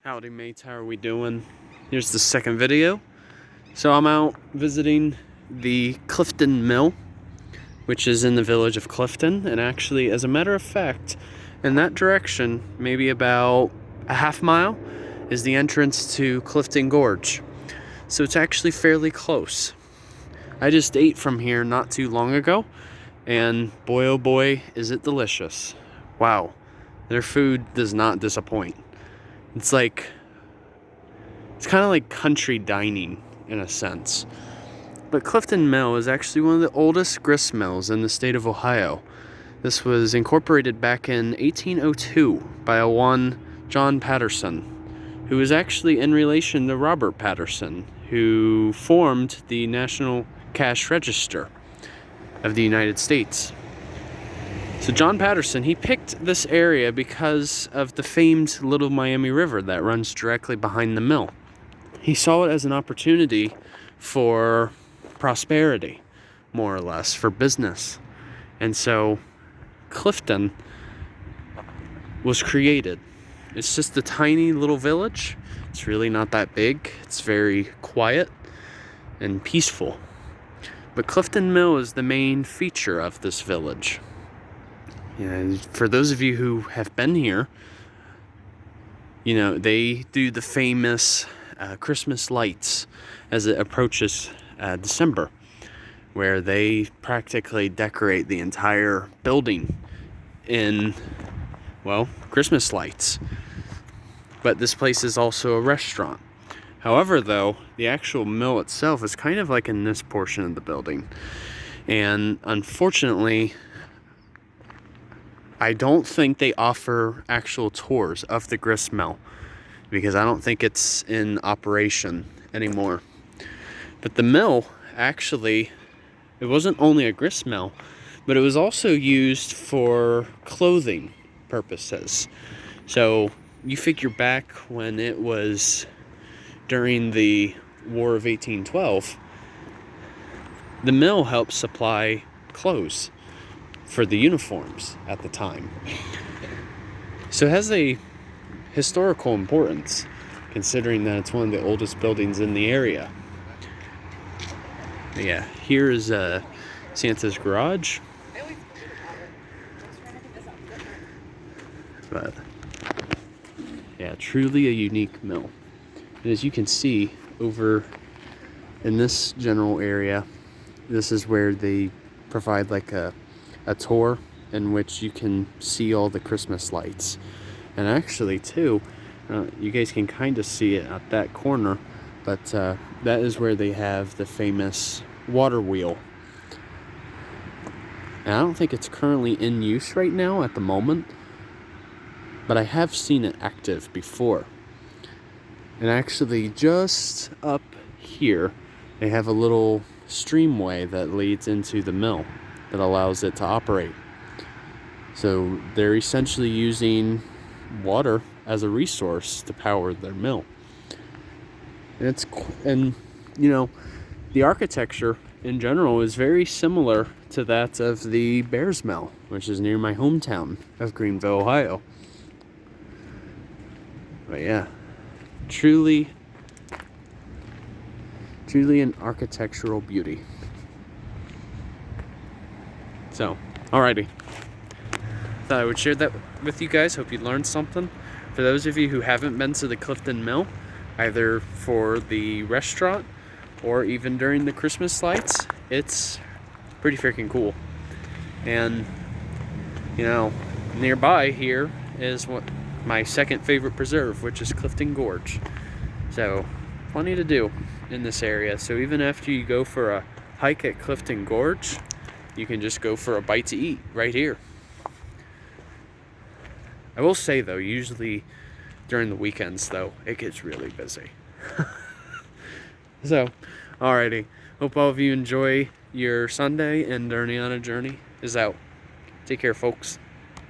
Howdy mates, how are we doing? Here's the second video. So I'm out visiting the Clifton Mill, which is in the village of Clifton, and actually, as a matter of fact, in that direction, maybe about a half mile, is the entrance to Clifton Gorge. So it's actually fairly close. I just ate from here not too long ago, and boy oh boy, is it delicious. Wow, their food does not disappoint. It's kind of like country dining in a sense. But Clifton Mill is actually one of the oldest grist mills in the state of Ohio. This was incorporated back in 1802 by one John Patterson, who is actually in relation to Robert Patterson, who formed the National Cash Register of the United States. So John Patterson, he picked this area because of the famed Little Miami River that runs directly behind the mill. He saw it as an opportunity for prosperity, more or less, for business. And so Clifton was created. It's just a tiny little village. It's really not that big. It's very quiet and peaceful. But Clifton Mill is the main feature of this village. And for those of you who have been here, you know, they do the famous Christmas lights as it approaches December, where they practically decorate the entire building in, well, Christmas lights. But this place is also a restaurant. However, though, the actual mill itself is kind of like in this portion of the building. And unfortunately, I don't think they offer actual tours of the grist mill because I don't think it's in operation anymore. But the mill, actually, it wasn't only a grist mill, but it was also used for clothing purposes. So you figure back when it was during the War of 1812, the mill helped supply clothes for the uniforms at the time. So it has a historical importance, considering that it's one of the oldest buildings in the area. But yeah, here is Santa's garage. But yeah, truly a unique mill. And as you can see over in this general area, this is where they provide like a tour in which you can see all the Christmas lights. And actually too, you guys can kind of see it at that corner, but that is where they have the famous water wheel. And I don't think it's currently in use right now at the moment, but I have seen it active before. And actually just up here, they have a little streamway that leads into the mill that allows it to operate. So they're essentially using water as a resource to power their mill. And you know, the architecture in general is very similar to that of the Bears Mill, which is near my hometown of Greenville, Ohio. But yeah, truly an architectural beauty. So, alrighty. Thought I would share that with you guys. Hope you learned something. For those of you who haven't been to the Clifton Mill, either for the restaurant or even during the Christmas lights, it's pretty freaking cool. And, you know, nearby here is what my second favorite preserve, which is Clifton Gorge. So, plenty to do in this area. So even after you go for a hike at Clifton Gorge, you can just go for a bite to eat right here. I will say though, usually during the weekends though, it gets really busy. So, alrighty. Hope all of you enjoy your Sunday, and Journey on a Journey is out. Take care, folks.